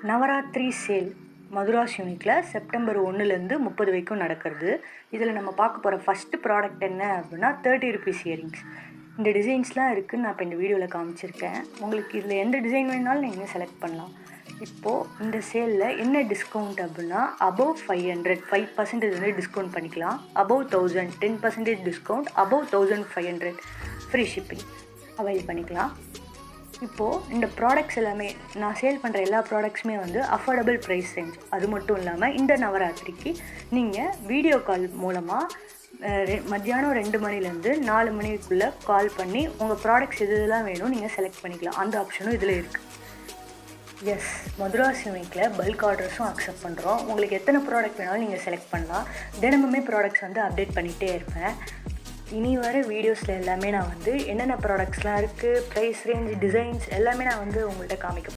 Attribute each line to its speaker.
Speaker 1: Navaratri sale Madras யூனிக்கில் September 1லேருந்து 30 வரைக்கும் நடக்கிறது. இதில் நம்ம பார்க்க போகிற ஃபஸ்ட்டு ப்ராடக்ட் என்ன அப்படின்னா 30 ருபீஸ் இயரிங்ஸ். இந்த டிசைன்ஸ்லாம் இருக்குதுன்னு நான் இப்போ இந்த வீடியோவில் காமிச்சிருக்கேன். உங்களுக்கு இதில் எந்த டிசைன் வேணாலும் நீங்கள் செலக்ட் பண்ணலாம். இப்போது இந்த சேலில் என்ன டிஸ்கவுண்ட் அப்படின்னா அபவ் 500 5% வந்து டிஸ்கவுண்ட் பண்ணிக்கலாம். Above 1000 10% discount, above 1500 free shipping avail பண்ணிக்கலாம். இப்போது இந்த ப்ராடக்ட்ஸ் எல்லாமே நான் சேல் பண்ணுற எல்லா ப்ராடக்ட்ஸுமே வந்து அஃபோர்டபுள் ப்ரைஸ் ரேஞ்ச். அது மட்டும் இல்லாமல் இந்த நவராத்திரிக்கு நீங்கள் வீடியோ கால் மூலமாக மத்தியானம் 2 மணிலேருந்து 4 மணிக்குள்ளே கால் பண்ணி உங்கள் ப்ராடக்ட்ஸ் எதுலாம் வேணும் நீங்கள் செலக்ட் பண்ணிக்கலாம். அந்த ஆப்ஷனும் இதில் இருக்குது. எஸ், மதுராஸ் யூனிக்கில் பல்க் ஆர்டர்ஸும் அக்செப்ட் பண்ணுறோம். உங்களுக்கு எத்தனை ப்ராடக்ட் வேணாலும் நீங்கள் செலக்ட் பண்ணலாம். தினமுமே ப்ராடக்ட்ஸ் வந்து அப்டேட் பண்ணிகிட்டே இருப்பேன். இனி வர வீடியோஸில் எல்லாமே நான் வந்து என்னென்ன ப்ராடக்ட்ஸ்லாம் இருக்குது, ப்ரைஸ் ரேஞ்ச், டிசைன்ஸ் எல்லாமே நான் வந்து உங்கள்கிட்ட காமிக்க